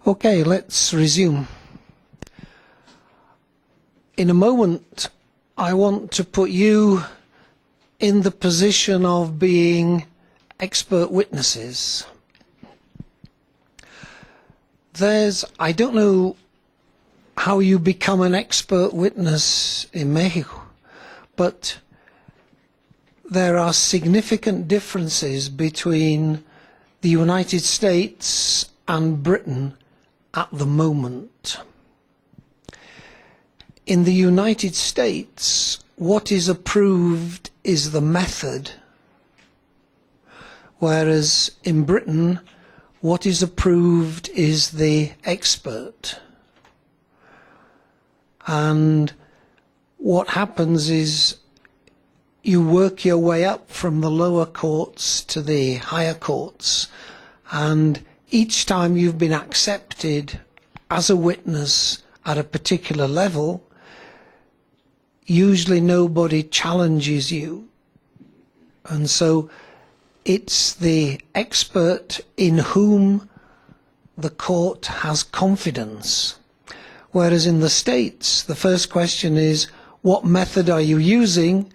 Okay, let's resume. In a moment, I want to put you in the position of being expert witnesses. I don't know how you become an expert witness in Mexico, but there are significant differences between the United States and Britain at the moment. In the United States, what is approved is the method, whereas in Britain, what is approved is the expert. And what happens is you work your way up from the lower courts to the higher courts, and each time you've been accepted as a witness at a particular level, usually nobody challenges you. And so it's the expert in whom the court has confidence. Whereas in the States, the first question is, what method are you using?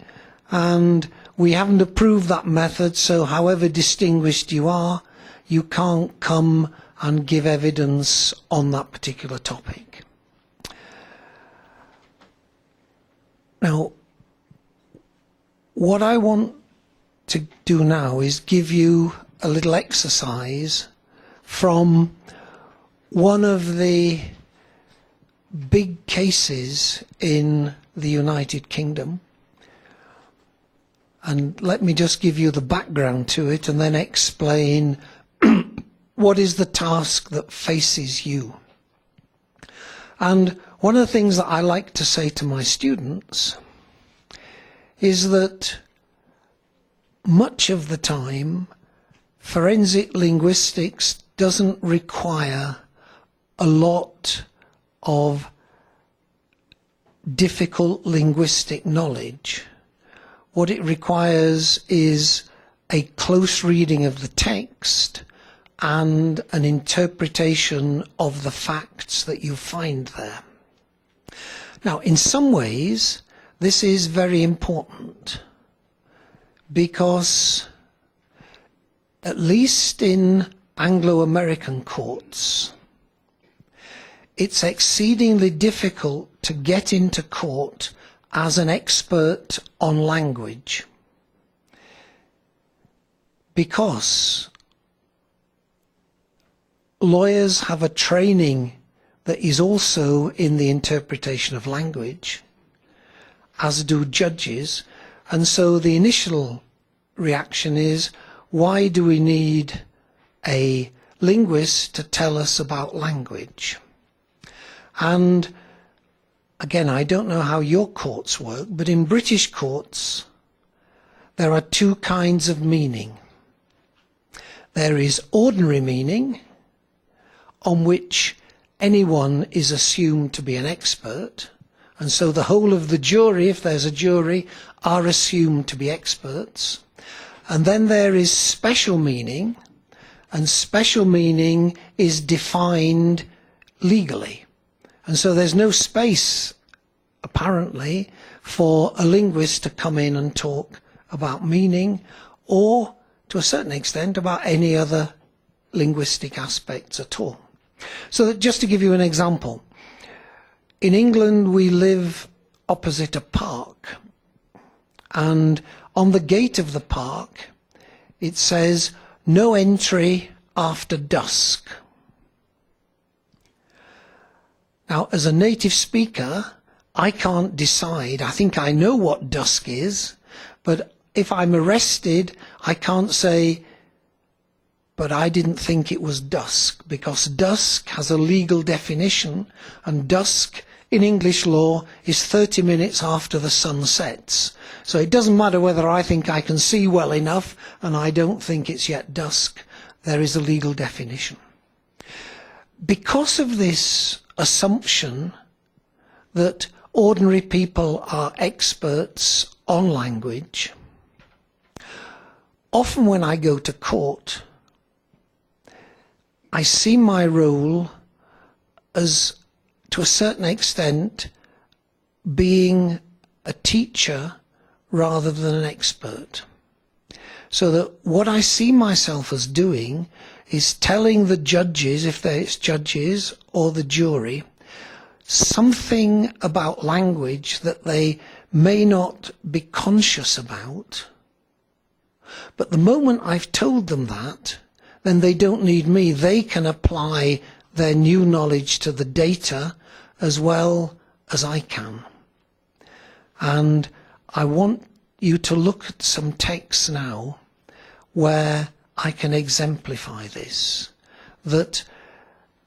And we haven't approved that method, so however distinguished you are, you can't come and give evidence on that particular topic. Now, what I want to do now is give you a little exercise from one of the big cases in the United Kingdom. And let me just give you the background to it and then explain what is the task that faces you. And one of the things that I like to say to my students is that much of the time, forensic linguistics doesn't require a lot of difficult linguistic knowledge. What it requires is a close reading of the text and an interpretation of the facts that you find there. Now, in some ways, this is very important because, at least in Anglo-American courts, it's exceedingly difficult to get into court as an expert on language, because lawyers have a training that is also in the interpretation of language, as do judges, and so the initial reaction is, why do we need a linguist to tell us about language? And again, I don't know how your courts work, but in British courts, there are two kinds of meaning. There is ordinary meaning, on which anyone is assumed to be an expert, and so the whole of the jury, if there's a jury, are assumed to be experts. And then there is special meaning, and special meaning is defined legally. And so there's no space, apparently, for a linguist to come in and talk about meaning, or, to a certain extent, about any other linguistic aspects at all. So that, just to give you an example, in England we live opposite a park, and on the gate of the park it says, "No entry after dusk." Now, as a native speaker, I can't decide. I think I know what dusk is, but if I'm arrested, I can't say, but I didn't think it was dusk, because dusk has a legal definition, and dusk in English law is 30 minutes after the sun sets. So it doesn't matter whether I think I can see well enough and I don't think it's yet dusk. There is a legal definition. Because of this assumption that ordinary people are experts on language, often when I go to court, I see my role as, to a certain extent, being a teacher rather than an expert. So that what I see myself as doing is telling the judges, if it's judges or the jury, something about language that they may not be conscious about. But the moment I've told them that, then they don't need me. They can apply their new knowledge to the data as well as I can. And I want you to look at some texts now where I can exemplify this. That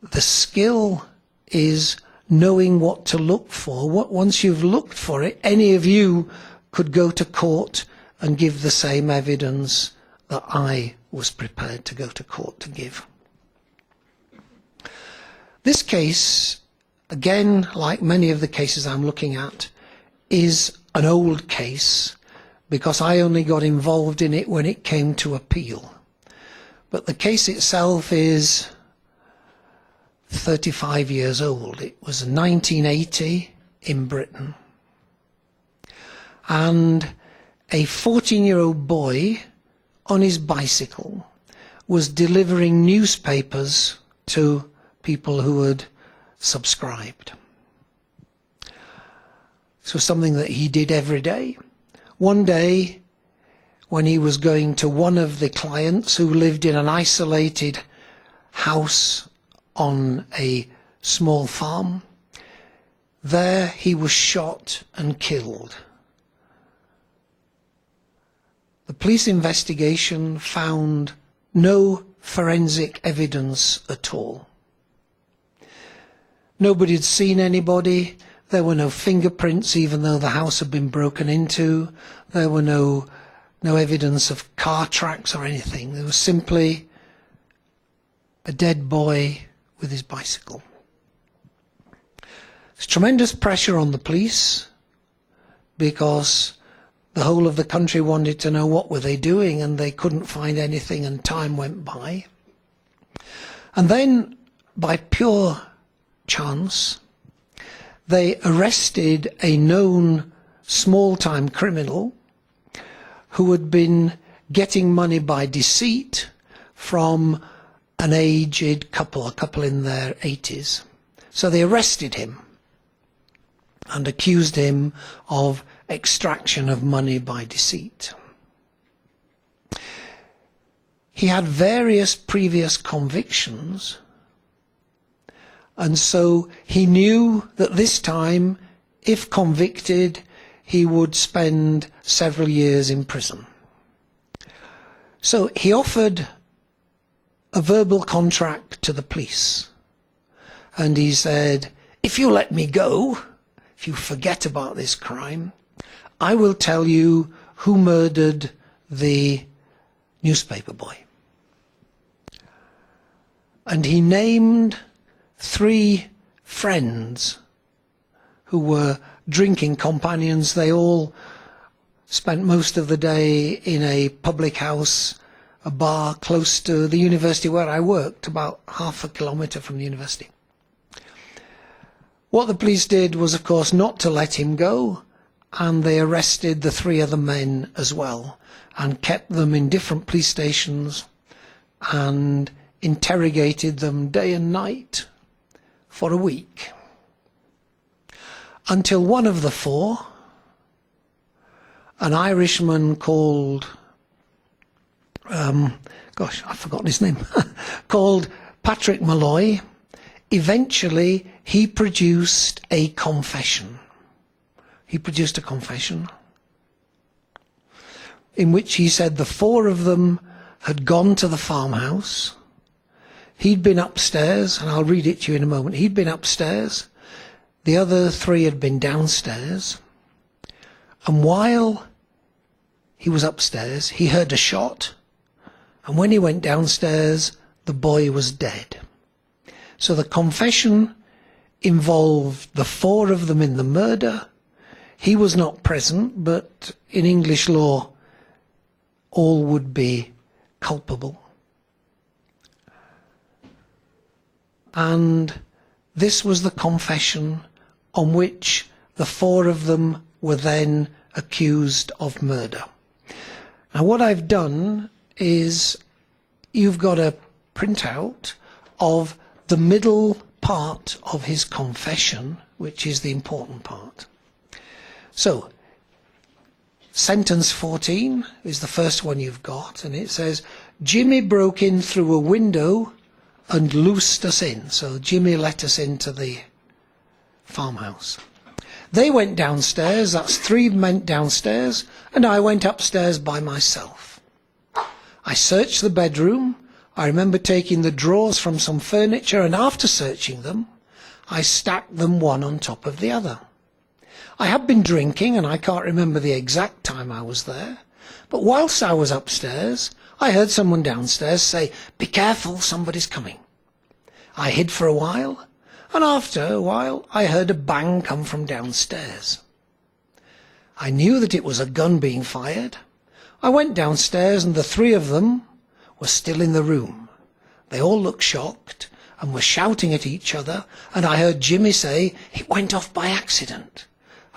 the skill is knowing what to look for. Once you've looked for it, any of you could go to court and give the same evidence that I was prepared to go to court to give. This case, again, like many of the cases I'm looking at, is an old case because I only got involved in it when it came to appeal. But the case itself is 35 years old. It was 1980 in Britain. And a 14-year-old boy on his bicycle was delivering newspapers to people who had subscribed. So something that he did every day. One day, when he was going to one of the clients who lived in an isolated house on a small farm, there he was shot and killed. The police investigation found no forensic evidence at all. Nobody had seen anybody. There were no fingerprints, even though the house had been broken into. There were no evidence of car tracks or anything. There was simply a dead boy with his bicycle. There's tremendous pressure on the police because the whole of the country wanted to know what were they doing, and they couldn't find anything, and time went by. And then, by pure chance, they arrested a known small-time criminal who had been getting money by deceit from an aged couple, a couple in their 80s. So they arrested him and accused him of extraction of money by deceit. He had various previous convictions, and so he knew that this time, if convicted, he would spend several years in prison. So he offered a verbal contract to the police, and he said, if you let me go, if you forget about this crime, I will tell you who murdered the newspaper boy. And he named 3 friends who were drinking companions. They all spent most of the day in a public house, a bar close to the university where I worked, about half a kilometre from the university. What the police did was, of course, not to let him go, and they arrested the 3 other men as well and kept them in different police stations and interrogated them day and night for a week, until one of the 4, an Irishman called, I've forgotten his name, called Patrick Malloy, eventually he produced a confession. He produced a confession in which he said the 4 of them had gone to the farmhouse. He'd been upstairs, and I'll read it to you in a moment. He'd been upstairs. The other 3 had been downstairs. And while he was upstairs, he heard a shot. And when he went downstairs, the boy was dead. So the confession involved the 4 of them in the murder. He was not present, but in English law, all would be culpable. And this was the confession on which the four of them were then accused of murder. Now what I've done is, you've got a printout of the middle part of his confession, which is the important part. So, sentence 14 is the first one you've got, and it says, Jimmy broke in through a window and loosed us in. So Jimmy let us into the farmhouse. They went downstairs, that's three went downstairs, and I went upstairs by myself. I searched the bedroom. I remember taking the drawers from some furniture, and after searching them, I stacked them one on top of the other. I had been drinking, and I can't remember the exact time I was there, but whilst I was upstairs, I heard someone downstairs say, "Be careful, somebody's coming." I hid for a while, and after a while I heard a bang come from downstairs. I knew that it was a gun being fired. I went downstairs, and the three of them were still in the room. They all looked shocked and were shouting at each other, and I heard Jimmy say, "It went off by accident."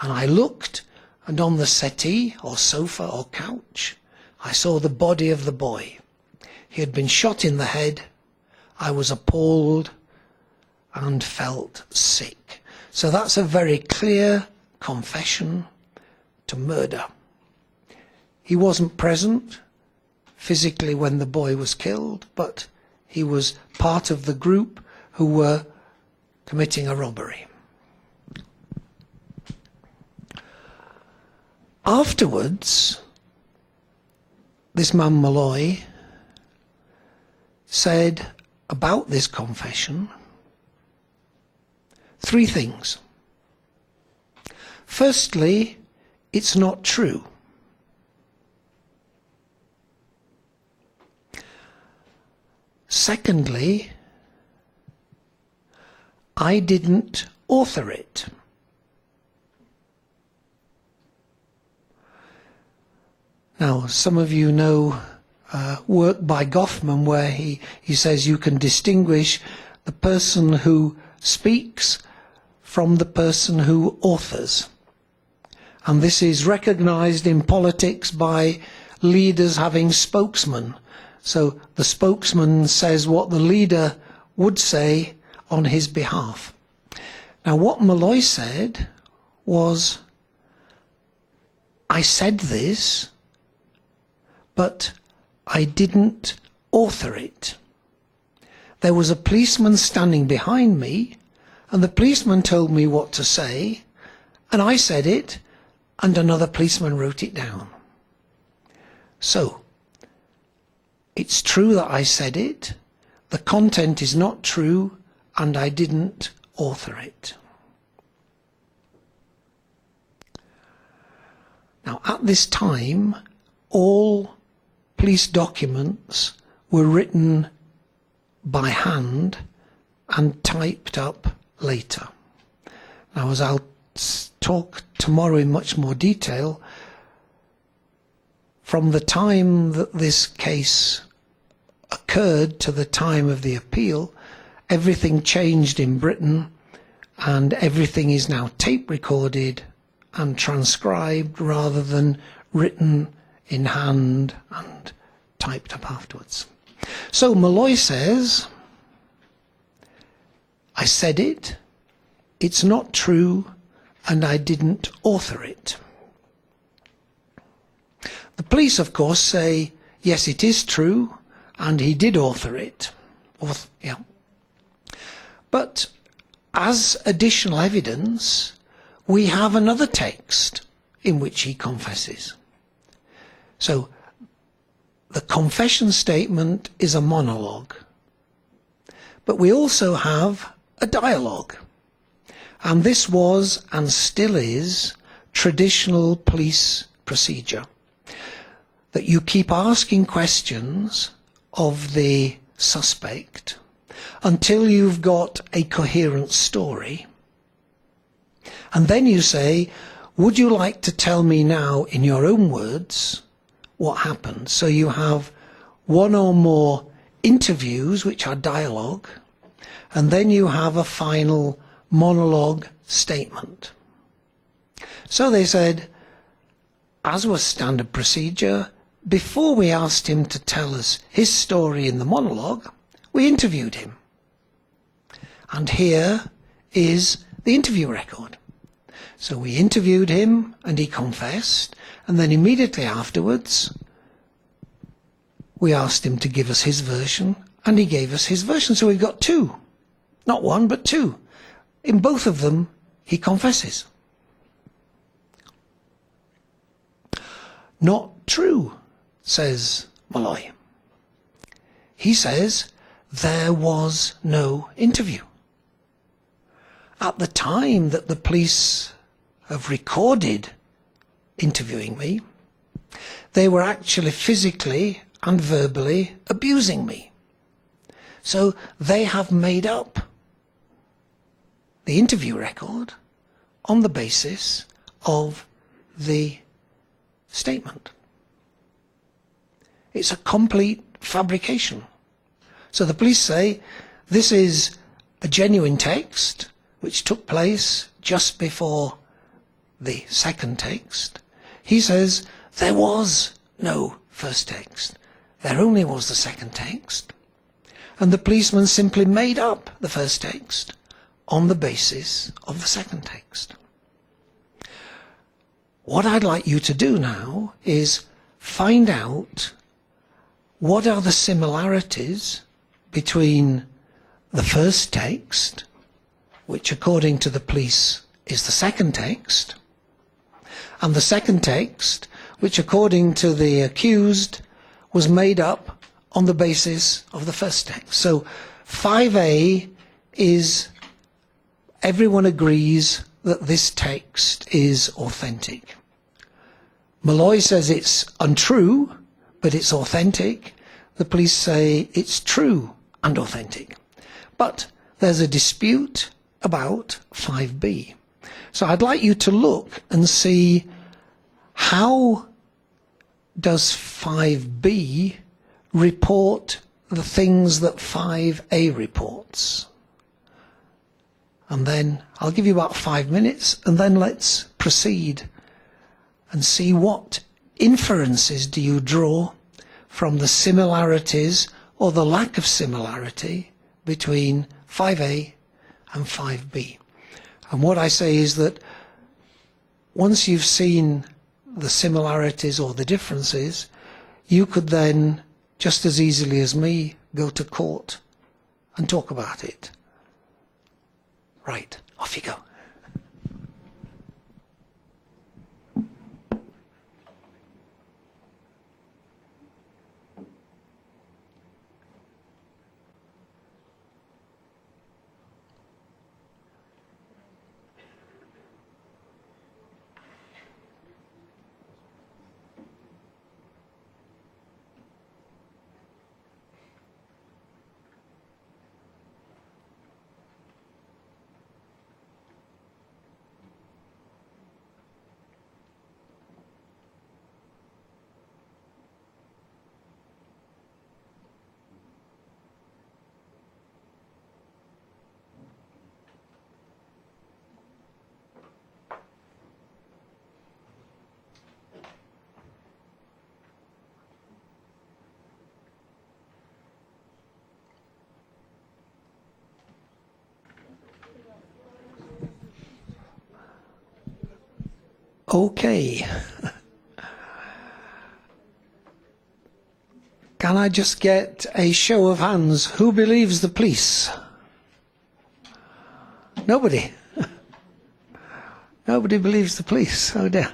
And I looked, and on the settee or sofa or couch, I saw the body of the boy. He had been shot in the head. I was appalled and felt sick. So that's a very clear confession to murder. He wasn't present physically when the boy was killed, but he was part of the group who were committing a robbery. Afterwards, this man Malloy said about this confession three things. Firstly, it's not true. Secondly, I didn't author it. Now, some of you know work by Goffman where he says you can distinguish the person who speaks from the person who authors. And this is recognized in politics by leaders having spokesmen. So the spokesman says what the leader would say on his behalf. Now what Malloy said was, I said this, but I didn't author it. There was a policeman standing behind me, and the policeman told me what to say, and I said it, and another policeman wrote it down. So, it's true that I said it, the content is not true, and I didn't author it. Now, at this time, all police documents were written by hand and typed up later. Now, as I'll talk tomorrow in much more detail, from the time that this case occurred to the time of the appeal, everything changed in Britain, and everything is now tape recorded and transcribed rather than written in hand and typed up afterwards. So Malloy says, I said it, it's not true, and I didn't author it. The police, of course, say, yes, it is true, and he did author it. But as additional evidence, we have another text in which he confesses. So the confession statement is a monologue, but we also have a dialogue. And this was, and still is, traditional police procedure. That you keep asking questions of the suspect until you've got a coherent story. And then you say, would you like to tell me now in your own words what happened? So you have one or more interviews, which are dialogue, and then you have a final monologue statement. So they said, as was standard procedure, before we asked him to tell us his story in the monologue, we interviewed him. And here is the interview record. So we interviewed him and he confessed, and then immediately afterwards we asked him to give us his version, and he gave us his version. So we've got two. Not one, but two. In both of them, he confesses. Not true, says Molloy. He says there was no interview. At the time that the police have recorded interviewing me, they were actually physically and verbally abusing me. So they have made up the interview record on the basis of the statement. It's a complete fabrication. So the police say this is a genuine text which took place just before the second text. He says there was no first text. There only was the second text. And the policeman simply made up the first text on the basis of the second text. What I'd like you to do now is find out what are the similarities between the first text, which according to the police is the second text, and the second text, which according to the accused was made up on the basis of the first text. So 5A is, everyone agrees that this text is authentic. Molloy says it's untrue, but it's authentic. The police say it's true and authentic. But there's a dispute about 5B. So I'd like you to look and see how does 5B report the things that 5A reports. And then I'll give you about 5 minutes, and then let's proceed and see what inferences do you draw from the similarities or the lack of similarity between 5A and 5B. And what I say is that once you've seen the similarities or the differences, you could then, just as easily as me, go to court and talk about it. Right, off you go. Okay. Can I just get a show of hands? Who believes the police? Nobody. Nobody believes the police. Oh dear.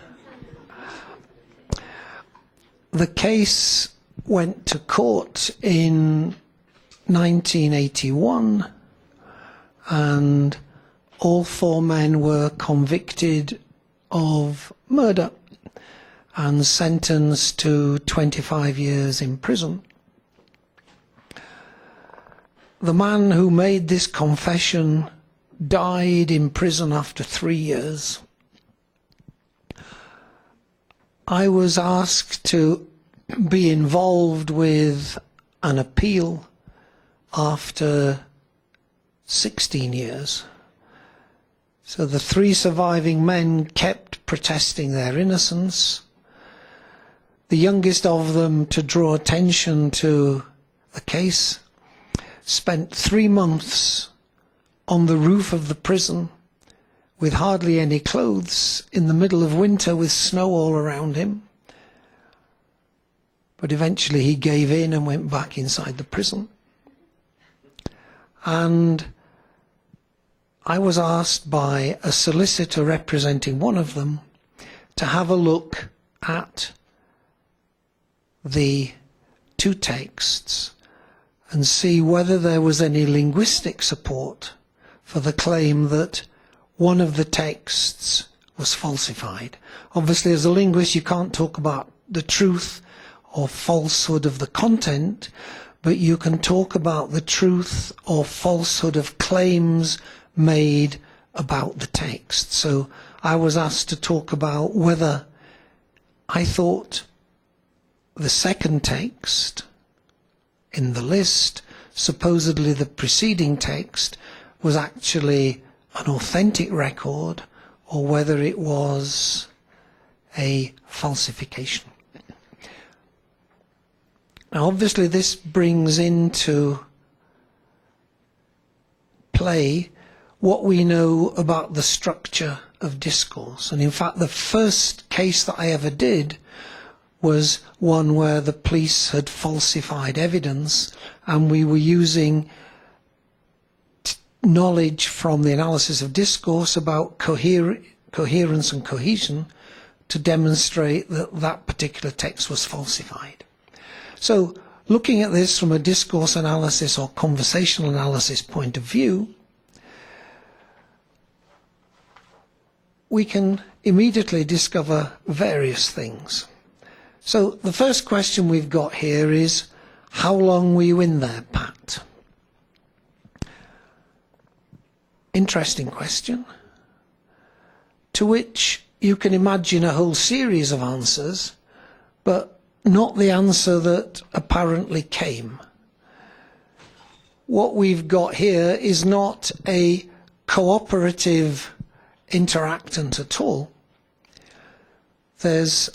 The case went to court in 1981, and all 4 men were convicted of murder and sentenced to 25 years in prison. The man who made this confession died in prison after 3 years. I was asked to be involved with an appeal after 16 years. So the 3 surviving men kept protesting their innocence. The youngest of them, to draw attention to the case, spent 3 months on the roof of the prison with hardly any clothes in the middle of winter with snow all around him. But eventually he gave in and went back inside the prison. And I was asked by a solicitor representing one of them to have a look at the 2 texts and see whether there was any linguistic support for the claim that one of the texts was falsified. Obviously, as a linguist, you can't talk about the truth or falsehood of the content, but you can talk about the truth or falsehood of claims made about the text. So I was asked to talk about whether I thought the second text in the list, supposedly the preceding text, was actually an authentic record or whether it was a falsification. Now obviously this brings into play what we know about the structure of discourse. And in fact the first case that I ever did was one where the police had falsified evidence and we were using knowledge from the analysis of discourse about coherence and cohesion to demonstrate that that particular text was falsified. So looking at this from a discourse analysis or conversational analysis point of view, we can immediately discover various things. So the first question we've got here is, how long were you in there, Pat? Interesting question, to which you can imagine a whole series of answers, but not the answer that apparently came. What we've got here is not a cooperative interactant at all. There's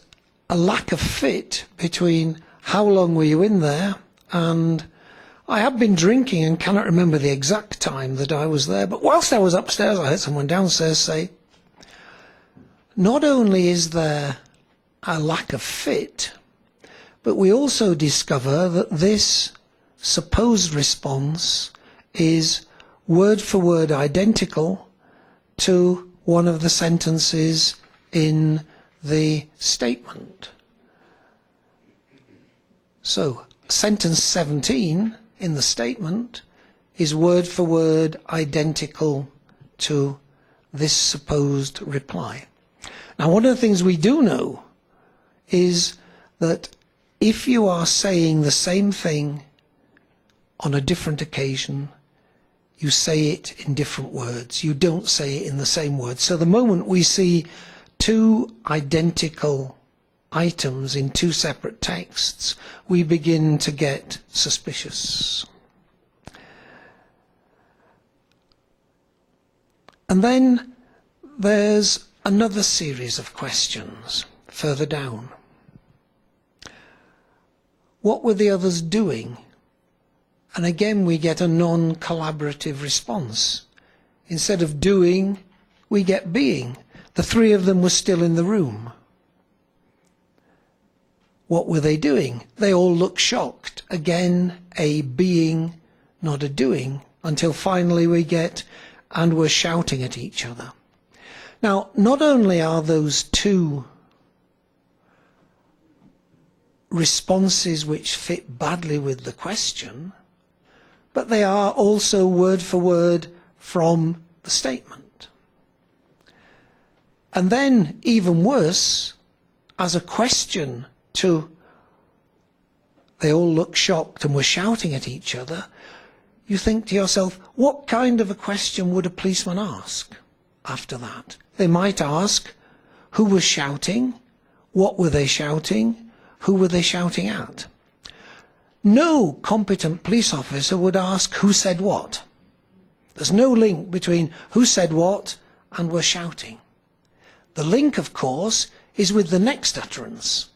a lack of fit between how long were you in there and I have been drinking and cannot remember the exact time that I was there, but whilst I was upstairs I heard someone downstairs say, not only is there a lack of fit, but we also discover that this supposed response is word for word identical to one of the sentences in the statement. So, sentence 17 in the statement is word for word identical to this supposed reply. Now, one of the things we do know is that if you are saying the same thing on a different occasion, you say it in different words. You don't say it in the same words. So the moment we see 2 identical items in 2 separate texts, we begin to get suspicious. And then there's another series of questions further down. What were the others doing? And again we get a non-collaborative response. Instead of doing, we get being. The 3 of them were still in the room. What were they doing? They all looked shocked. Again, a being, not a doing, until finally we get, and were shouting at each other. Now, not only are those 2 responses which fit badly with the question, but they are also word for word from the statement. And then, even worse, as a question to they all looked shocked and were shouting at each other, you think to yourself, what kind of a question would a policeman ask after that? They might ask, who was shouting? What were they shouting? Who were they shouting at? No competent police officer would ask who said what. There's no link between who said what and were shouting. The link, of course, is with the next utterance.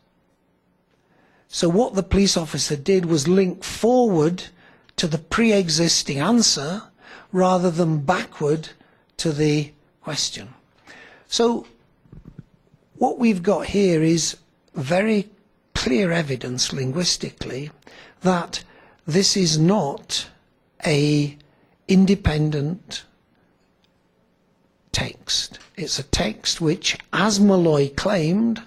So what the police officer did was link forward to the pre-existing answer rather than backward to the question. So what we've got here is very clear evidence linguistically that this is not an independent text. It's a text which, as Molloy claimed,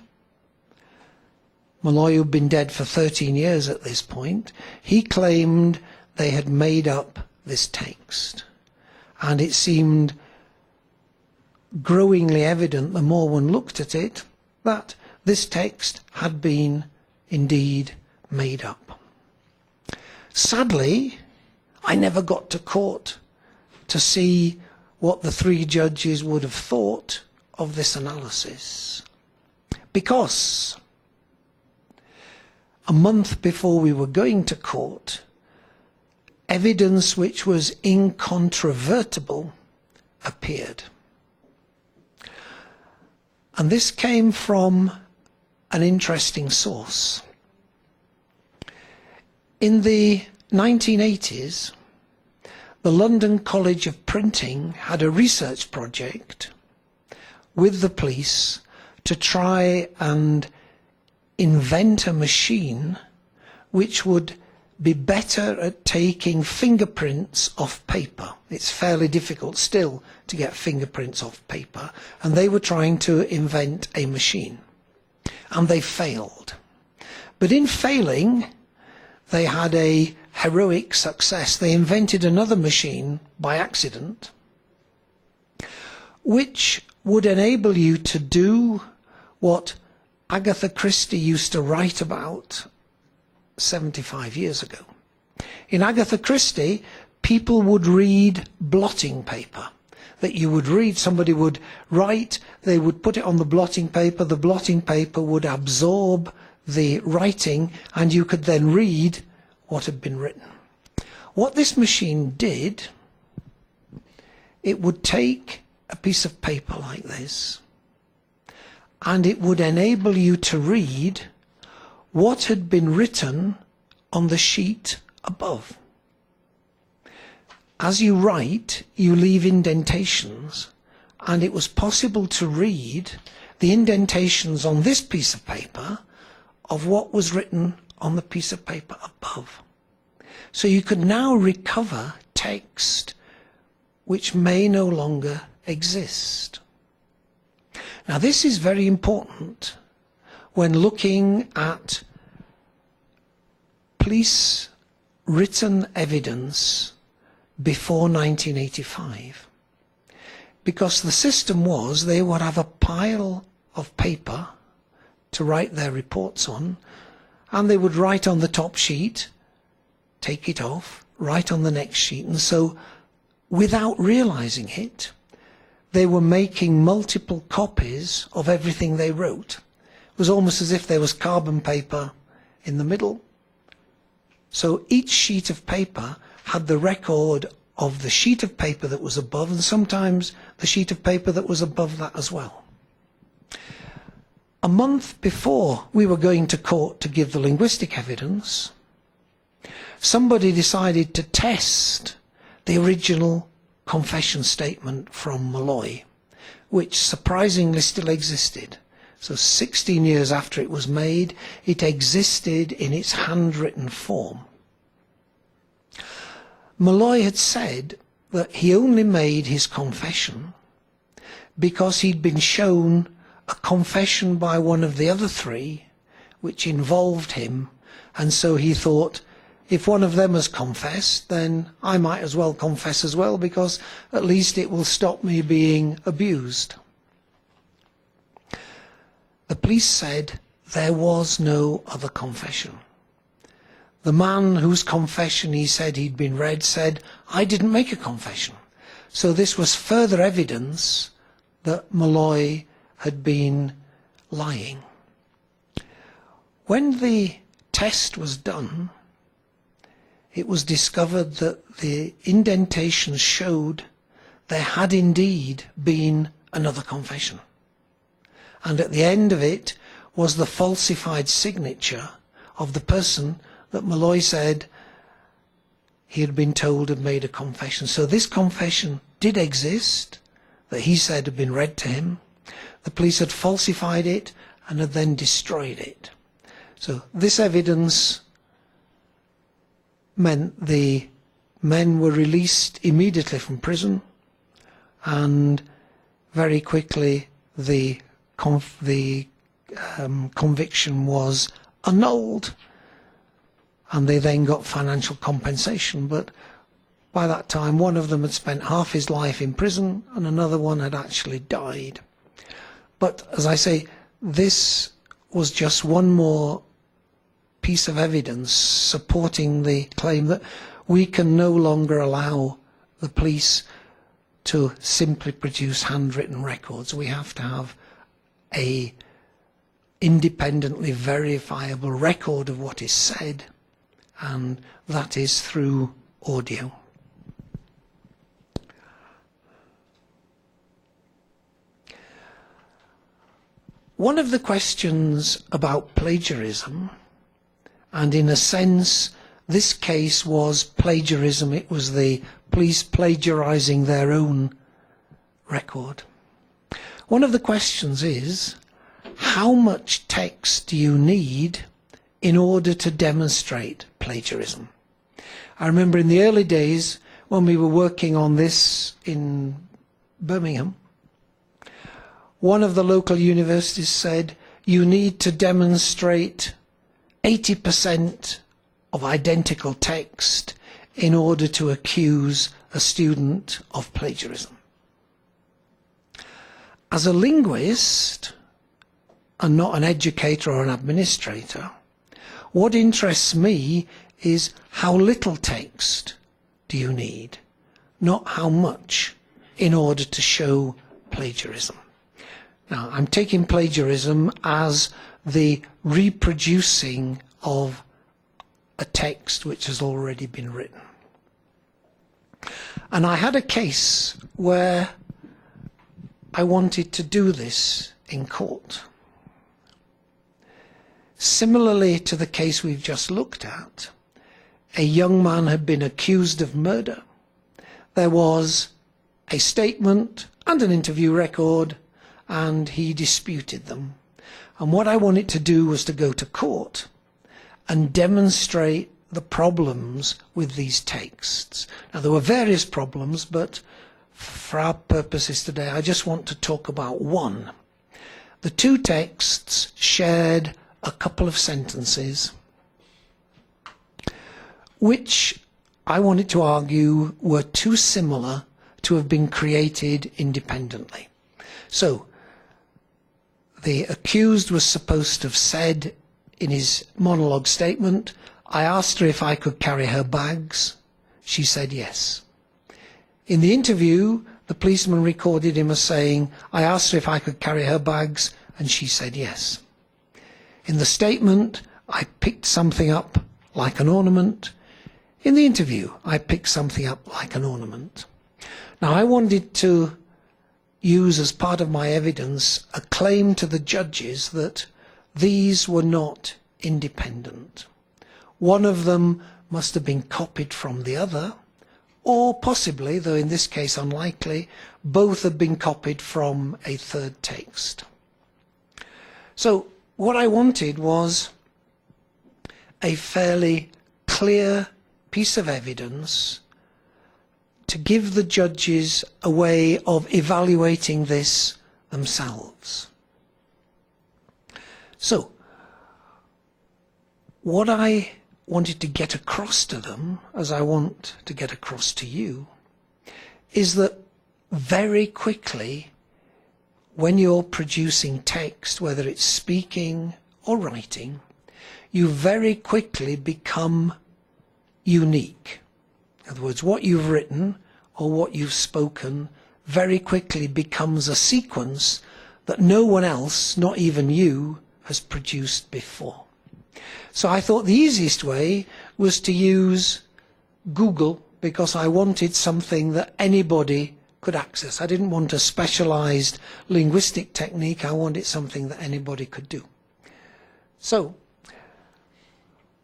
Molloy, who'd been dead for 13 years at this point, he claimed they had made up this text. And it seemed growingly evident, the more one looked at it, that this text had been indeed made up. Sadly, I never got to court to see what the three judges would have thought of this analysis, because a month before we were going to court, evidence which was incontrovertible appeared. And this came from an interesting source. In the 1980s, the London College of Printing had a research project with the police to try and invent a machine which would be better at taking fingerprints off paper. It's fairly difficult still to get fingerprints off paper, and they were trying to invent a machine, and they failed. But in failing, they had a heroic success. They invented another machine by accident, which would enable you to do what Agatha Christie used to write about 75 years ago. In Agatha Christie, people would read blotting paper. That you would read, somebody would write, they would put it on the blotting paper would absorb the writing, and you could then read what had been written. What this machine did, it would take a piece of paper like this, and it would enable you to read what had been written on the sheet above. As you write, you leave indentations, and it was possible to read the indentations on this piece of paper of what was written on the piece of paper above. So you could now recover text which may no longer exist. Now this is very important when looking at police written evidence before 1985, because the system was they would have a pile of paper to write their reports on, and they would write on the top sheet, take it off, write on the next sheet, and so without realizing it, they were making multiple copies of everything they wrote. It was almost as if there was carbon paper in the middle. So each sheet of paper had the record of the sheet of paper that was above, and sometimes the sheet of paper that was above that as well. A month before we were going to court to give the linguistic evidence, somebody decided to test the original confession statement from Molloy, which surprisingly still existed. So 16 years after it was made, it existed in its handwritten form. Molloy had said that he only made his confession because he'd been shown a confession by one of the other three which involved him, and so he thought, if one of them has confessed, then I might as well confess as well, because at least it will stop me being abused. The police said there was no other confession. The man whose confession he said he'd been read said, I didn't make a confession. So this was further evidence that Molloy had been lying. When the test was done, it was discovered that the indentations showed there had indeed been another confession. And at the end of it was the falsified signature of the person that Malloy said he had been told had made a confession. So this confession did exist, that he said had been read to him. The police had falsified it and had then destroyed it. So this evidence meant the men were released immediately from prison, and very quickly the conviction was annulled, and they then got financial compensation. But by that time, one of them had spent half his life in prison and another one had actually died. But as I say, this was just one more piece of evidence supporting the claim that we can no longer allow the police to simply produce handwritten records. We have to have a independently verifiable record of what is said, and that is through audio. One of the questions about plagiarism, and in a sense this case was plagiarism, it was the police plagiarizing their own record. One of the questions is, how much text do you need in order to demonstrate plagiarism? I remember in the early days when we were working on this in Birmingham, one of the local universities said you need to demonstrate 80% of identical text in order to accuse a student of plagiarism. As a linguist, and not an educator or an administrator, what interests me is how little text do you need, not how much, in order to show plagiarism. Now, I'm taking plagiarism as the reproducing of a text which has already been written. And I had a case where I wanted to do this in court. Similarly to the case we've just looked at, a young man had been accused of murder. There was a statement and an interview record, and he disputed them. And what I wanted to do was to go to court and demonstrate the problems with these texts. Now, there were various problems, but for our purposes today, I just want to talk about one. The two texts shared a couple of sentences which I wanted to argue were too similar to have been created independently. So, the accused was supposed to have said in his monologue statement, I asked her if I could carry her bags. She said yes. In the interview, the policeman recorded him as saying, I asked her if I could carry her bags, and she said yes. In the statement, I picked something up like an ornament. In the interview, I picked something up like an ornament. Now, I wanted to use as part of my evidence a claim to the judges that these were not independent. One of them must have been copied from the other, or possibly, though in this case unlikely, both had been copied from a third text. So what I wanted was a fairly clear piece of evidence to give the judges a way of evaluating this themselves. So, what I wanted to get across to them, as I want to get across to you, is that very quickly, when you're producing text, whether it's speaking or writing, you very quickly become unique. In other words, what you've written or what you've spoken very quickly becomes a sequence that no one else, not even you, has produced before. So I thought the easiest way was to use Google because I wanted something that anybody could access. I didn't want a specialized linguistic technique. I wanted something that anybody could do. So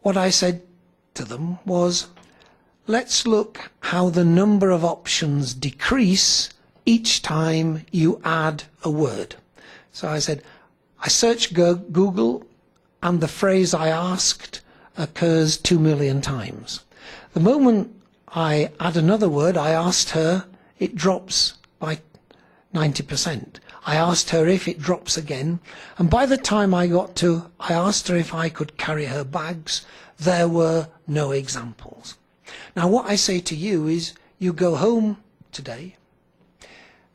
what I said to them was, let's look how the number of options decrease each time you add a word. So I said, I searched Google and the phrase I asked occurs 2 million times. The moment I add another word, I asked her, it drops by 90%. I asked her if it drops again, and by the time I asked her if I could carry her bags, there were no examples. Now what I say to you is, you go home today,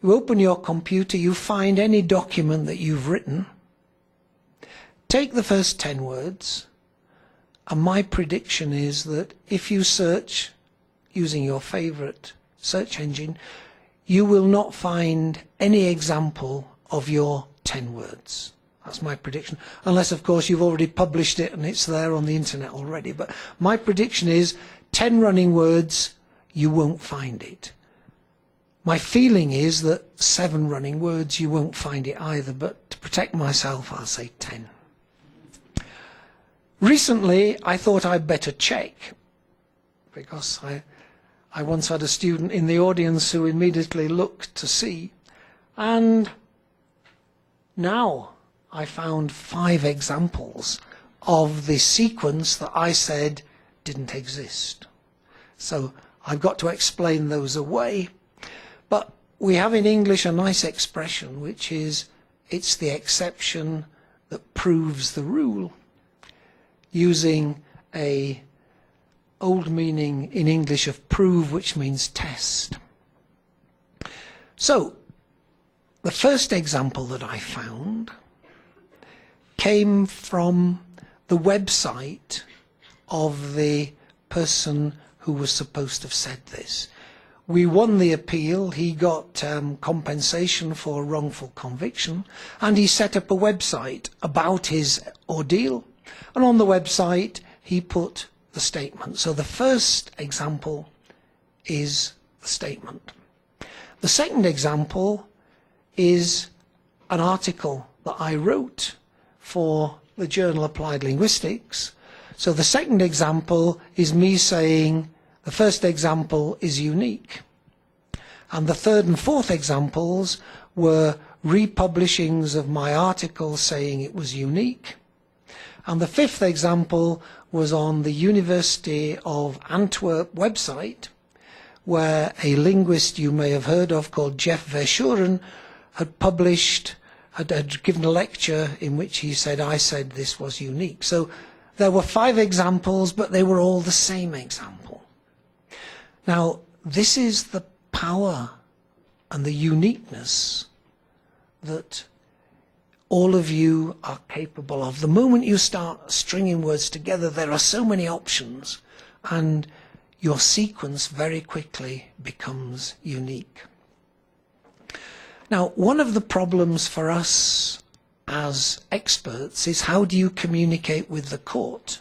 you open your computer, you find any document that you've written, take the first 10 words, and my prediction is that if you search using your favorite search engine, you will not find any example of your 10 words. That's my prediction. Unless, of course, you've already published it and it's there on the internet already. But my prediction is 10 running words, you won't find it. My feeling is that 7 running words, you won't find it either. But to protect myself, I'll say 10. Recently, I thought I'd better check, because I once had a student in the audience who immediately looked to see, and now I found 5 examples of the sequence that I said didn't exist. So I've got to explain those away. But we have in English a nice expression, which is, it's the exception that proves the rule, using a old meaning in English of prove, which means test. So the first example that I found came from the website of the person who was supposed to have said this. We won the appeal, he got compensation for wrongful conviction, and he set up a website about his ordeal, and on the website he put the statement. So the first example is the statement. The second example is an article that I wrote for the journal Applied Linguistics. So the second example is me saying the first example is unique. And the third and fourth examples were republishings of my article saying it was unique. And the fifth example was on the University of Antwerp website, where a linguist you may have heard of called Jeff Verschuren had published, had given a lecture in which he said, I said this was unique. So there were 5 examples, but they were all the same example. Now, this is the power and the uniqueness that all of you are capable of. The moment you start stringing words together, there are so many options, and your sequence very quickly becomes unique. Now, one of the problems for us as experts is, how do you communicate with the court?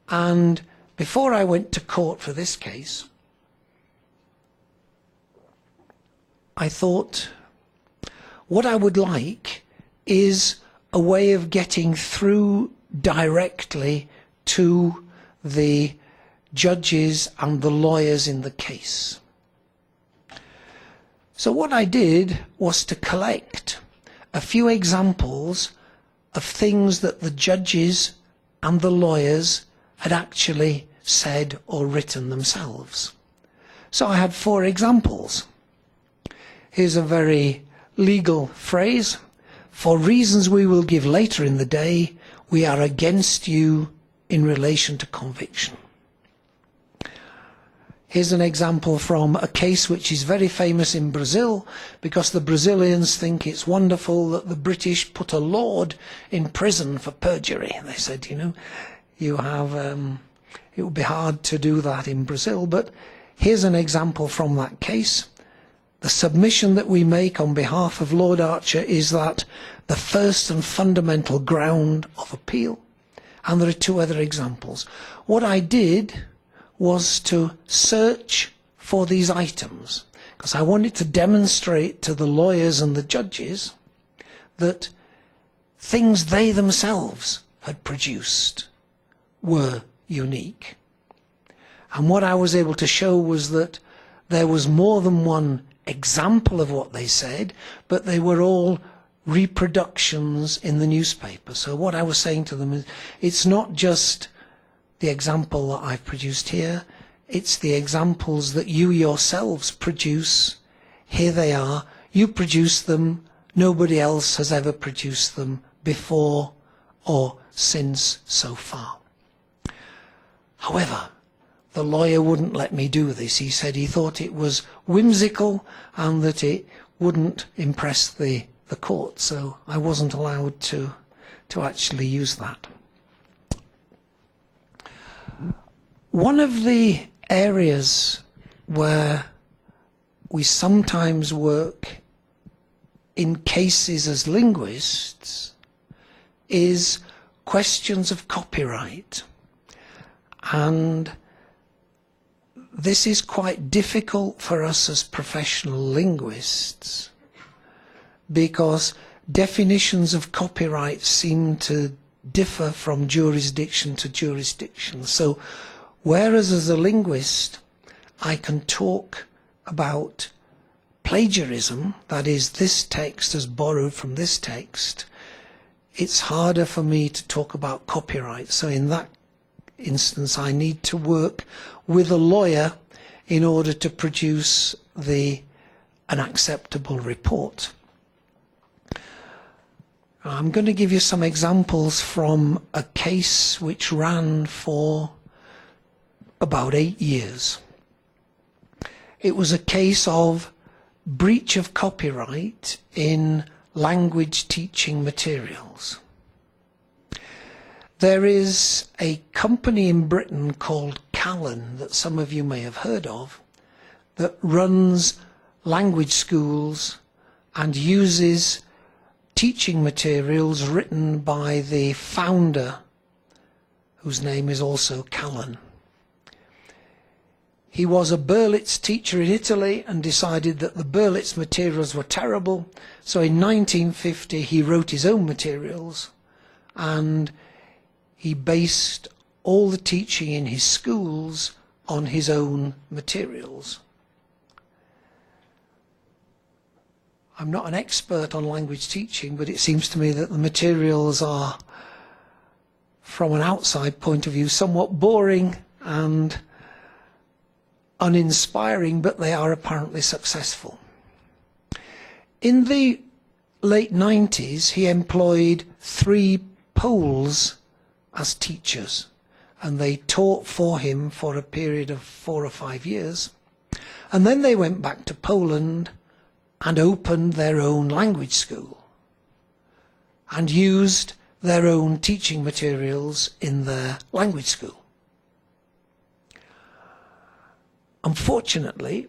And before I went to court for this case, I thought, what I would like is a way of getting through directly to the judges and the lawyers in the case. So what I did was to collect a few examples of things that the judges and the lawyers had actually said or written themselves. So I had 4 examples. Here's a very legal phrase: for reasons we will give later in the day, we are against you in relation to conviction. Here's an example from a case which is very famous in Brazil, because the Brazilians think it's wonderful that the British put a lord in prison for perjury. They said, you know, you have, it would be hard to do that in Brazil. But here's an example from that case. The submission that we make on behalf of Lord Archer is that the first and fundamental ground of appeal. And there are 2 other examples. What I did was to search for these items, because I wanted to demonstrate to the lawyers and the judges that things they themselves had produced were unique. And what I was able to show was that there was more than one example of what they said, but they were all reproductions in the newspaper. So what I was saying to them is, it's not just the example that I've produced here, it's the examples that you yourselves produce. Here they are. You produce them. Nobody else has ever produced them before or since so far. However, the lawyer wouldn't let me do this. He said he thought it was whimsical and that it wouldn't impress the court, so I wasn't allowed to actually use that. One of the areas where we sometimes work in cases as linguists is questions of copyright. And this is quite difficult for us as professional linguists because definitions of copyright seem to differ from jurisdiction to jurisdiction. So whereas as a linguist I can talk about plagiarism, that is, this text is borrowed from this text, it's harder for me to talk about copyright. So in that instance I need to work with a lawyer in order to produce an acceptable report. I'm going to give you some examples from a case which ran for about 8 years. It was a case of breach of copyright in language teaching materials. There is a company in Britain called Callan that some of you may have heard of that runs language schools and uses teaching materials written by the founder, whose name is also Callan. He was a Berlitz teacher in Italy and decided that the Berlitz materials were terrible, so in 1950 he wrote his own materials and he based all the teaching in his schools on his own materials. I'm not an expert on language teaching, but it seems to me that the materials are, from an outside point of view, somewhat boring and uninspiring, but they are apparently successful. In the late 90s, he employed 3 Poles as teachers, and they taught for him for a period of 4 or 5 years. And then they went back to Poland and opened their own language school and used their own teaching materials in their language school. Unfortunately,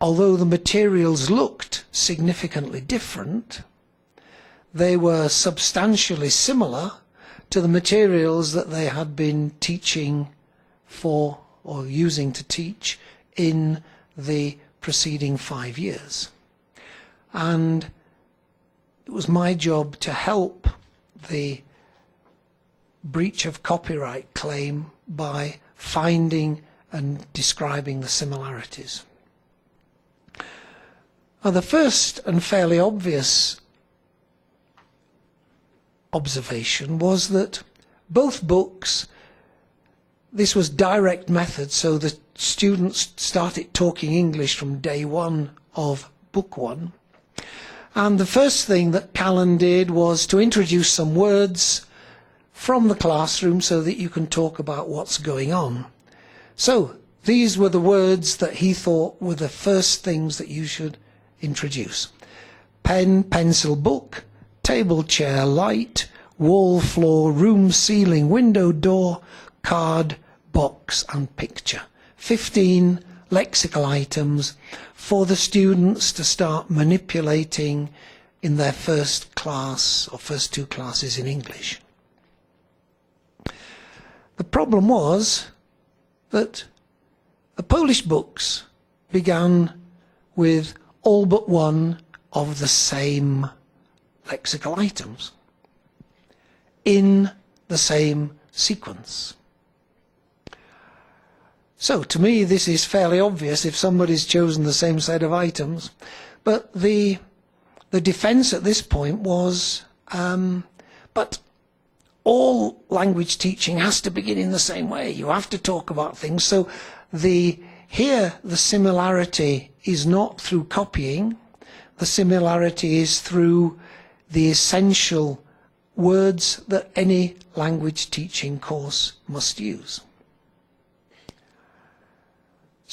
although the materials looked significantly different, they were substantially similar to the materials that they had been teaching for or using to teach in the preceding 5 years. And it was my job to help the breach of copyright claim by finding and describing the similarities. Now, the first and fairly obvious observation was that both books, this was direct method, so the students started talking English from day one of book 1. And the first thing that Callan did was to introduce some words from the classroom so that you can talk about what's going on. So these were the words that he thought were the first things that you should introduce. Pen, pencil, book, table, chair, light, wall, floor, room, ceiling, window, door, card, box and picture. 15 lexical items for the students to start manipulating in their first class or first 2 classes in English. The problem was that the Polish books began with all but one of the same lexical items in the same sequence. So to me this is fairly obvious if somebody's chosen the same set of items, but the defence at this point was but all language teaching has to begin in the same way. You have to talk about things. So here the similarity is not through copying. The similarity is through the essential words that any language teaching course must use.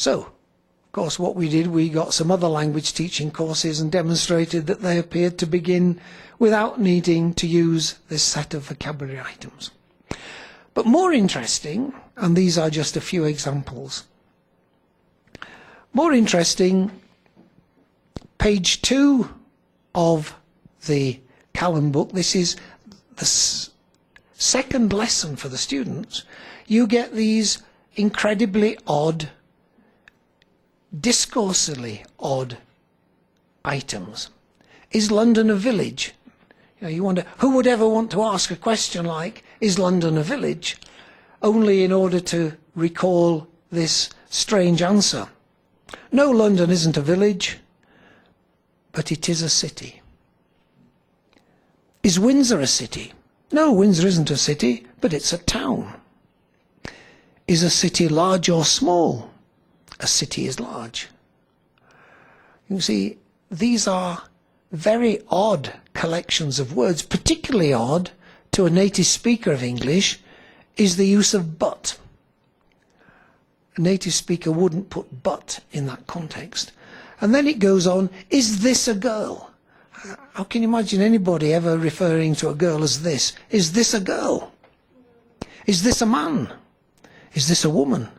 So, of course, what we did, we got some other language teaching courses and demonstrated that they appeared to begin without needing to use this set of vocabulary items. But more interesting, and these are just a few examples, more interesting, page 2 of the Callan book, this is the second lesson for the students. You get these incredibly odd, discursively odd items. Is London a village? You wonder, who would ever want to ask a question like, is London a village? Only in order to recall this strange answer. No, London isn't a village, but it is a city. Is Windsor a city? No, Windsor isn't a city, but it's a town. Is a city large or small? A city is large. You see, these are very odd collections of words. Particularly odd to a native speaker of English is the use of but. A native speaker wouldn't put but in that context. And then it goes on, is this a girl? How can you imagine anybody ever referring to a girl as this? Is this a girl? Is this a man? Is this a woman?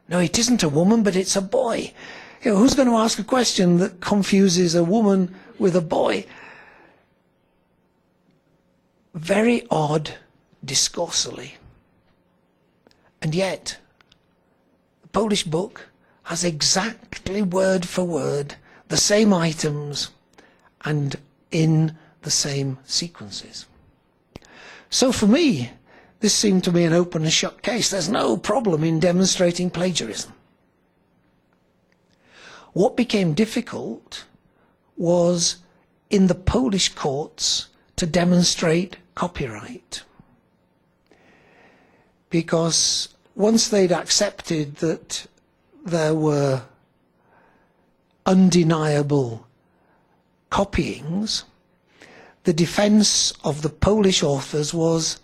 No, it isn't a woman, but it's a boy. Who's going to ask a question that confuses a woman with a boy? Very odd discursively. And yet, the Polish book has exactly word for word the same items and in the same sequences. So for me, this seemed to me an open and shut case. There's no problem in demonstrating plagiarism. What became difficult was in the Polish courts to demonstrate copyright. Because once they'd accepted that there were undeniable copyings, the defense of the Polish authors was,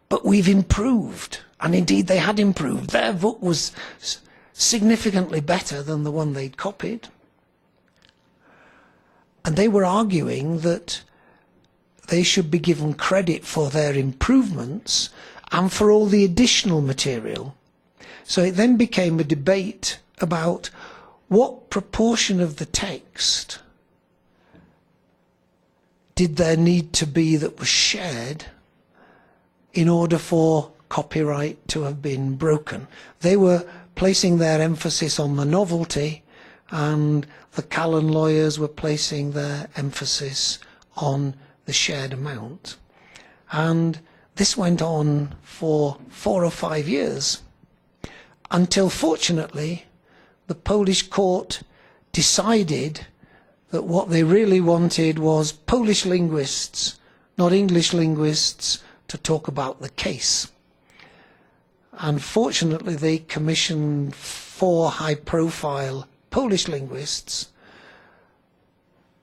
but we've improved. And indeed they had improved. Their book was significantly better than the one they'd copied. And they were arguing that they should be given credit for their improvements and for all the additional material. So it then became a debate about what proportion of the text did there need to be that was shared in order for copyright to have been broken. They were placing their emphasis on the novelty, and the Callan lawyers were placing their emphasis on the shared amount. And this went on for 4 or 5 years, until fortunately the Polish court decided that what they really wanted was Polish linguists, not English linguists, to talk about the case. And fortunately they commissioned 4 high-profile Polish linguists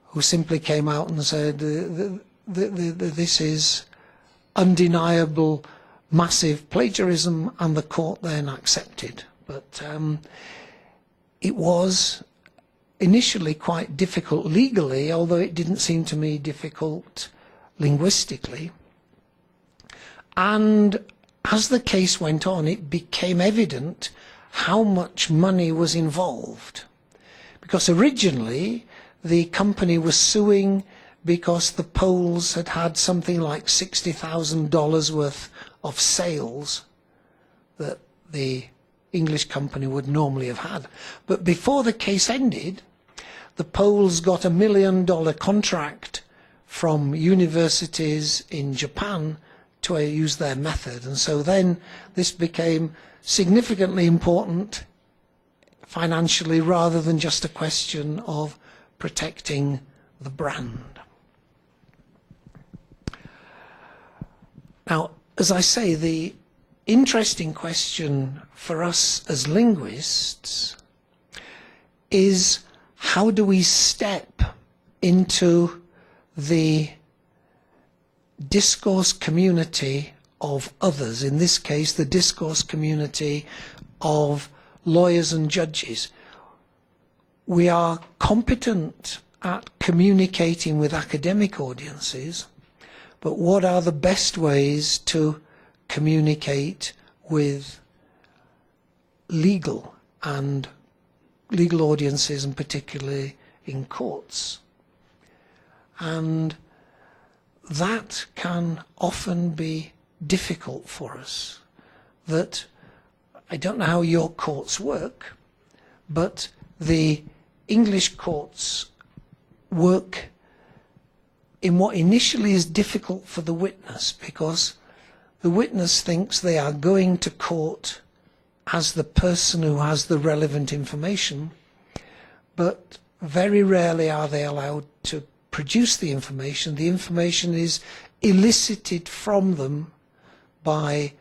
who simply came out and said this is undeniable massive plagiarism, and the court then accepted. But it was initially quite difficult legally, although it didn't seem to me difficult linguistically. And as the case went on, it became evident how much money was involved. Because originally the company was suing because the Poles had had something like $60,000 worth of sales that the English company would normally have had. But before the case ended, the Poles got $1 million contract from universities in Japan to use their method. And so then this became significantly important financially rather than just a question of protecting the brand. Now, as I say, the interesting question for us as linguists is, how do we step into the discourse community of others, in this case the discourse community of lawyers and judges? We are competent at communicating with academic audiences, but what are the best ways to communicate with legal audiences, and particularly in courts? And that can often be difficult for us. That, I don't know how your courts work, but the English courts work in what initially is difficult for the witness, because the witness thinks they are going to court as the person who has the relevant information, but very rarely are they allowed to produce the information. The information is elicited from them by,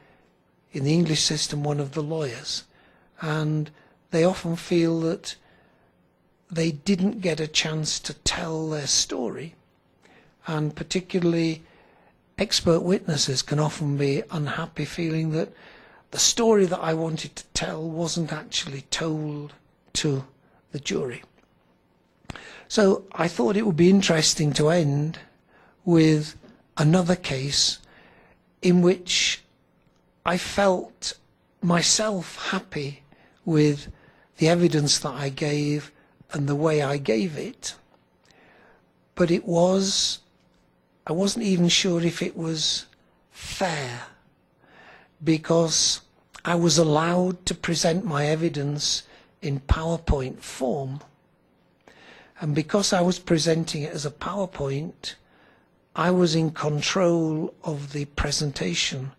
in the English system, one of the lawyers. And they often feel that they didn't get a chance to tell their story. And particularly expert witnesses can often be unhappy, feeling that the story that I wanted to tell wasn't actually told to the jury. So I thought it would be interesting to end with another case in which I felt myself happy with the evidence that I gave and the way I gave it, but I wasn't even sure if it was fair, because I was allowed to present my evidence in PowerPoint form, and because I was presenting it as a PowerPoint, I was in control of the presentation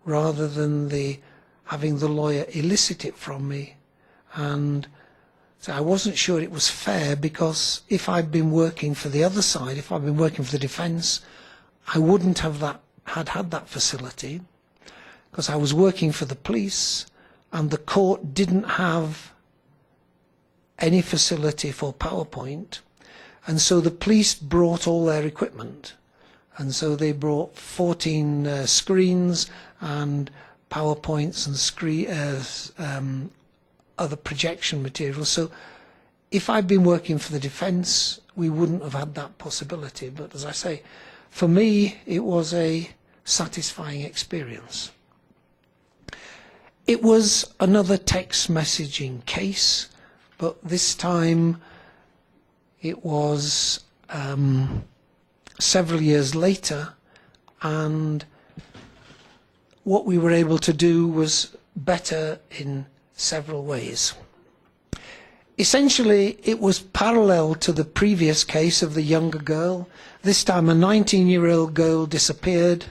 rather than having the lawyer elicit it from me. And so I wasn't sure it was fair, because if I'd been working for the other side, if I'd been working for the defence, I wouldn't have had that facility, because I was working for the police and the court didn't have any facility for PowerPoint. And so the police brought all their equipment. And so they brought 14 screens and PowerPoints and other projection materials. So if I'd been working for the defence, we wouldn't have had that possibility. But as I say, for me, it was a satisfying experience. It was another text messaging case, but this time it was several years later, and what we were able to do was better in several ways. Essentially, it was parallel to the previous case of the younger girl. This time a 19-year-old girl disappeared.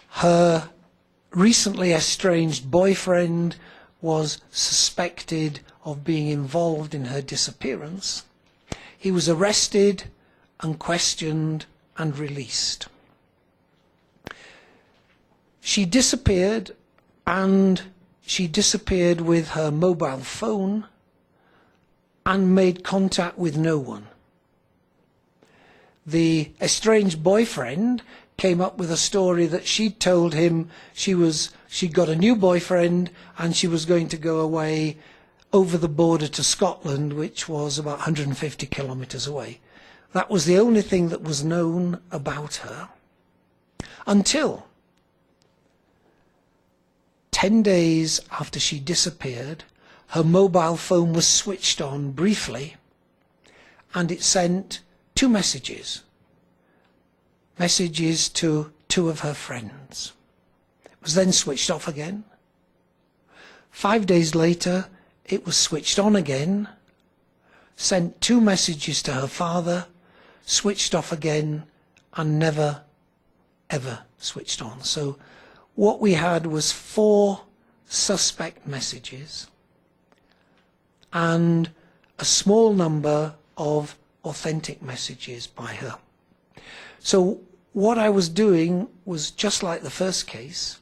Her recently estranged boyfriend was suspected of being involved in her disappearance. He was arrested and questioned and released. She disappeared, and she disappeared with her mobile phone and made contact with no one. The estranged boyfriend came up with a story that she'd told him she'd got a new boyfriend and she was going to go away over the border to Scotland, which was about 150 kilometres away. That was the only thing that was known about her, until 10 days after she disappeared, her mobile phone was switched on briefly, and it sent 2 messages to 2 of her friends. It was then switched off again, 5 days later, it was switched on again, sent 2 messages to her father, switched off again, and never, ever switched on. So what we had was 4 suspect messages and a small number of authentic messages by her. So what I was doing was just like the first case.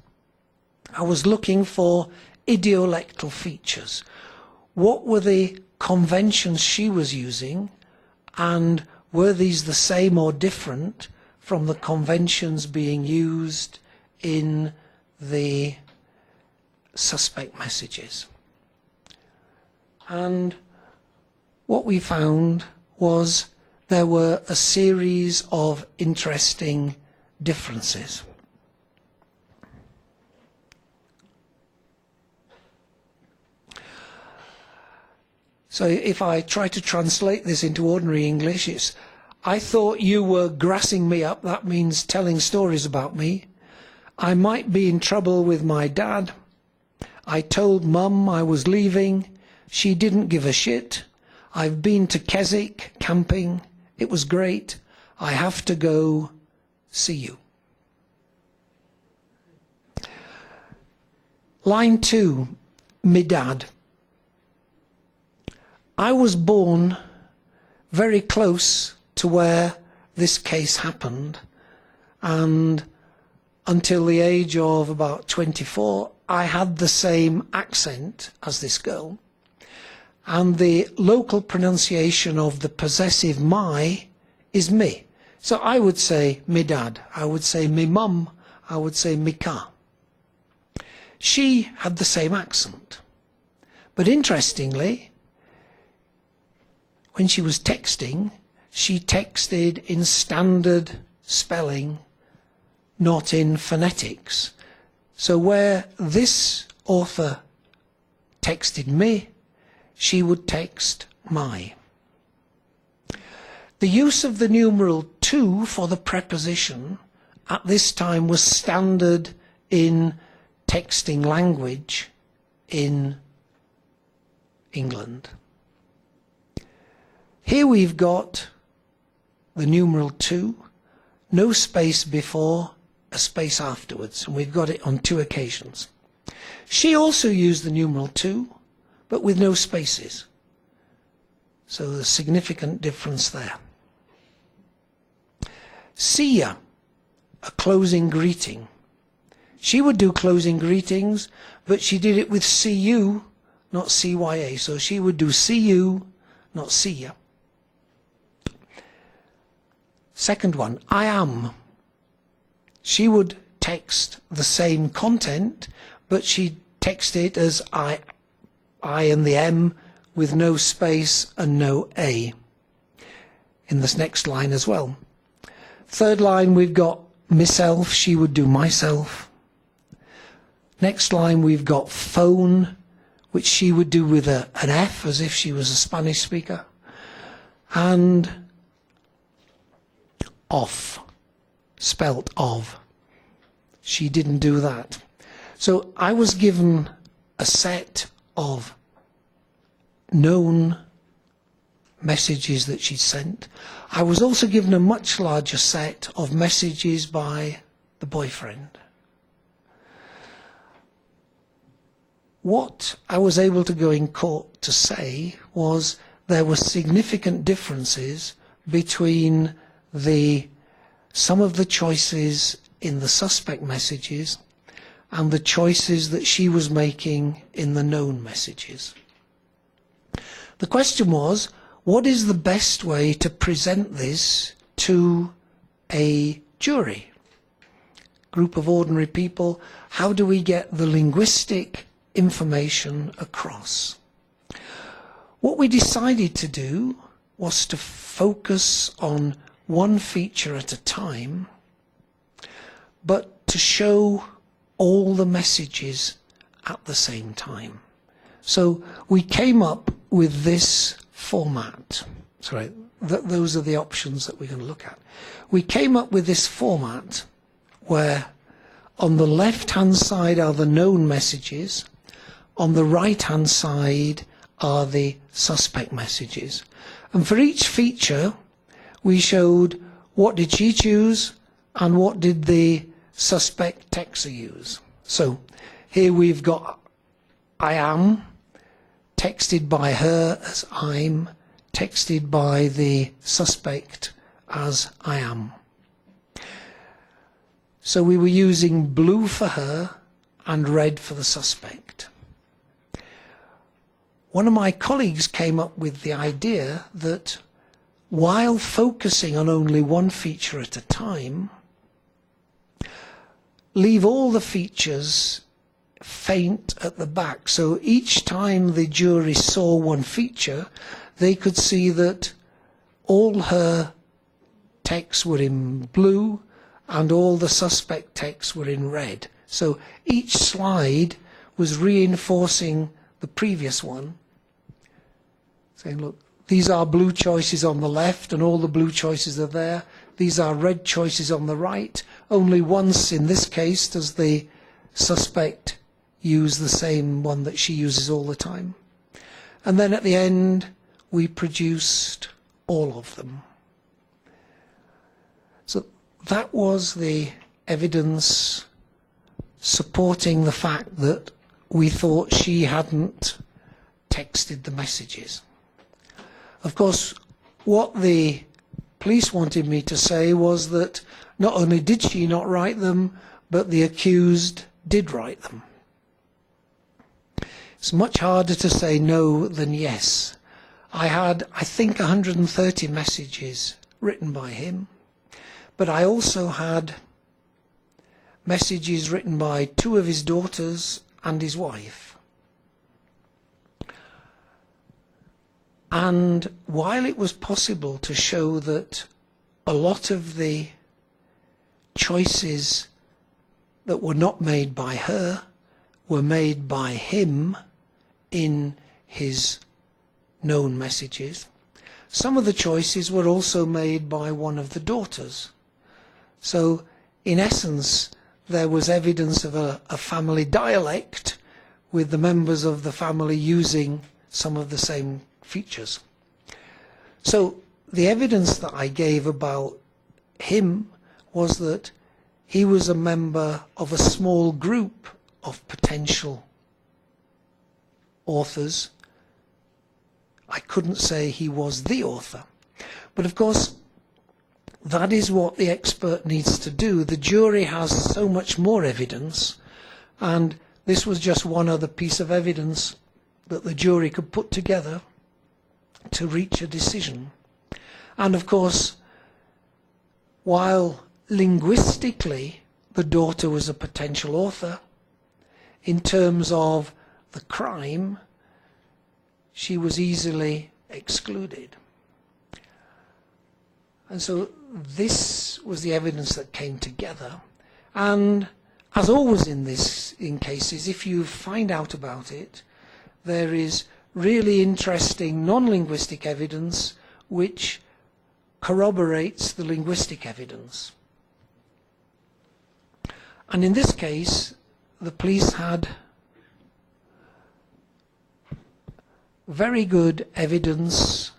I was looking for idiolectal features. What were the conventions she was using, and were these the same or different from the conventions being used in the suspect messages? And what we found was there were a series of interesting differences. So if I try to translate this into ordinary English, it's, I thought you were grassing me up. That means telling stories about me. I might be in trouble with my dad. I told Mum I was leaving. She didn't give a shit. I've been to Keswick camping. It was great. I have to go. See you. Line 2, me dad. I was born very close to where this case happened, and until the age of about 24, I had the same accent as this girl. And the local pronunciation of the possessive my is me. So I would say me dad, I would say me mum, I would say me ka. She had the same accent. But interestingly, when she was texting, she texted in standard spelling, not in phonetics. So where this author texted me, she would text my. The use of the numeral to for the preposition at this time was standard in texting language in England. Here we've got the numeral to, no space before, a space afterwards, and we've got it on 2 occasions. She also used the numeral to, but with no spaces. So there's a significant difference there. See ya, a closing greeting. She would do closing greetings, but she did it with see you, not CYA. So she would do see you, not see ya. Second one, I am. She would text the same content, but she'd text it as I and the M with no space and no A in this next line as well. Third line, we've got myself. She would do myself. Next line, we've got phone, which she would do with an F, as if she was a Spanish speaker. And off, spelt of. She didn't do that. So I was given a set of known messages that she'd sent. I was also given a much larger set of messages by the boyfriend. What I was able to go in court to say was there were significant differences between some of the choices in the suspect messages and the choices that she was making in the known messages. The question was, what is the best way to present this to a jury? Group of ordinary people, how do we get the linguistic information across? What we decided to do was to focus on one feature at a time, but to show all the messages at the same time. So we came up with this format. Sorry, those are the options that we're going to look at. We came up with this format where on the left-hand side are the known messages, on the right-hand side are the suspect messages. And for each feature, we showed what did she choose and what did the suspect texter use. So here we've got I am, texted by her as I'm, texted by the suspect as I am. So we were using blue for her and red for the suspect. One of my colleagues came up with the idea that while focusing on only one feature at a time, leave all the features faint at the back. So each time the jury saw one feature, they could see that all her texts were in blue and all the suspect texts were in red. So each slide was reinforcing the previous one, saying, look, these are blue choices on the left and all the blue choices are there. These are red choices on the right. Only once in this case does the suspect use the same one that she uses all the time. And then at the end, we produced all of them. So that was the evidence supporting the fact that we thought she hadn't texted the messages. Of course, what the police wanted me to say was that not only did she not write them, but the accused did write them. It's much harder to say no than yes. I had, I think, 130 messages written by him, but I also had messages written by 2 of his daughters and his wife. And while it was possible to show that a lot of the choices that were not made by her were made by him in his known messages, some of the choices were also made by one of the daughters. So in essence, there was evidence of a family dialect with the members of the family using some of the same features. So the evidence that I gave about him was that he was a member of a small group of potential authors. I couldn't say he was the author. But of course, that is what the expert needs to do. The jury has so much more evidence, and this was just one other piece of evidence that the jury could put together to reach a decision. And of course, while linguistically the daughter was a potential author, in terms of the crime, she was easily excluded. And so this was the evidence that came together. And as always in cases, if you find out about it, there is really interesting non-linguistic evidence which corroborates the linguistic evidence. And in this case, the police had very good evidence.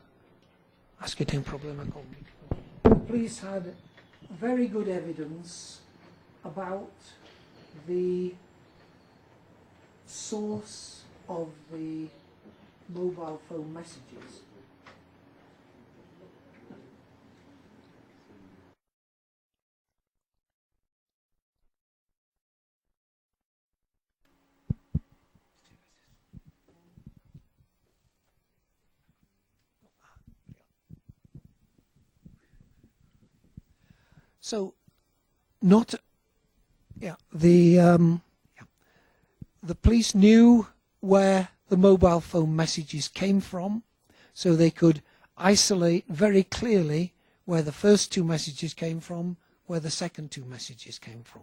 The police had very good evidence about the source of the mobile phone messages. So, the police knew where the mobile phone messages came from, so they could isolate very clearly where the first 2 messages came from, where the second 2 messages came from.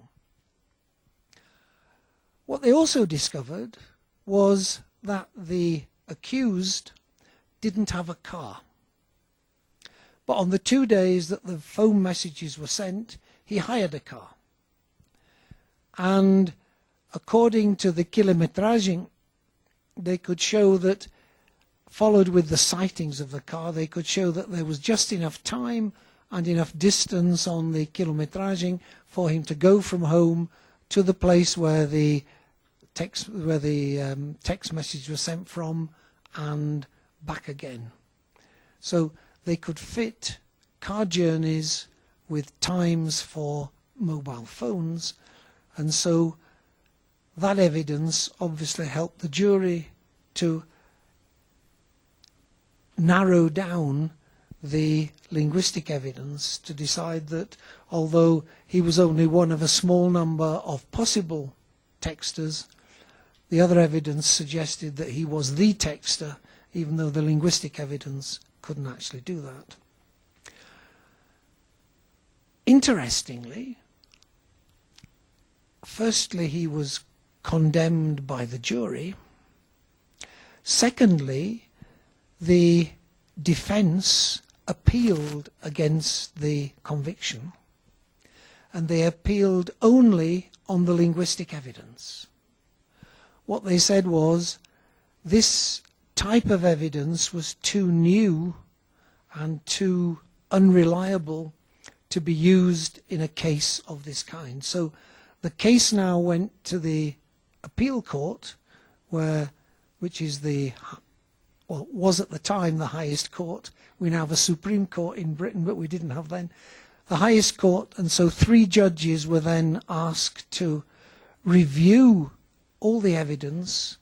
What they also discovered was that the accused didn't have a car. But on the 2 days that the phone messages were sent, he hired a car. And according to the kilometraging, they could show that, followed with the sightings of the car, they could show that there was just enough time and enough distance on the kilometraging for him to go from home to the place where the text message was sent from and back again. So they could fit car journeys with times for mobile phones, and so that evidence obviously helped the jury to narrow down the linguistic evidence to decide that although he was only one of a small number of possible texters, the other evidence suggested that he was the texter, even though the linguistic evidence couldn't actually do that. Interestingly, firstly, he was condemned by the jury. Secondly, the defense appealed against the conviction, and they appealed only on the linguistic evidence. What they said was this type of evidence was too new and too unreliable to be used in a case of this kind. So the case now went to the appeal court, which is was at the time the highest court. We now have a Supreme Court in Britain, but we didn't have then. The highest court, and so 3 judges were then asked to review all the evidence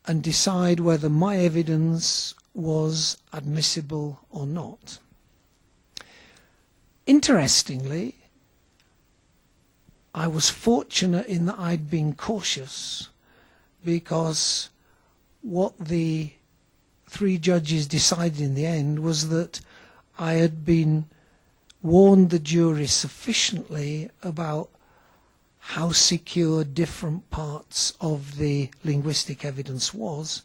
and decide whether my evidence was admissible or not. Interestingly, I was fortunate in that I'd been cautious, because what the 3 judges decided in the end was that I had been warned the jury sufficiently about how secure different parts of the linguistic evidence was,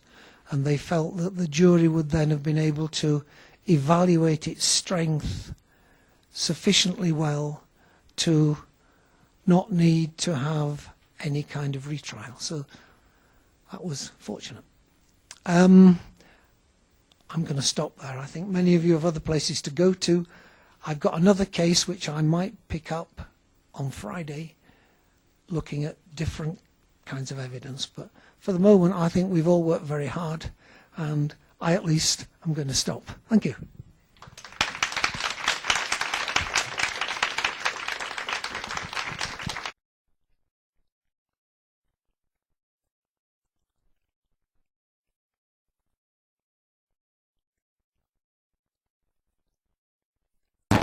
and they felt that the jury would then have been able to evaluate its strength sufficiently well to not need to have any kind of retrial. So that was fortunate. I'm going to stop there. I think many of you have other places to go to. I've got another case which I might pick up on Friday, looking at different kinds of evidence. But for the moment, I think we've all worked very hard, and I at least am going to stop. Thank you.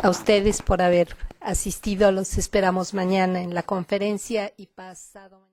A ustedes por haber asistido. Los esperamos mañana en la conferencia y pasado mañana.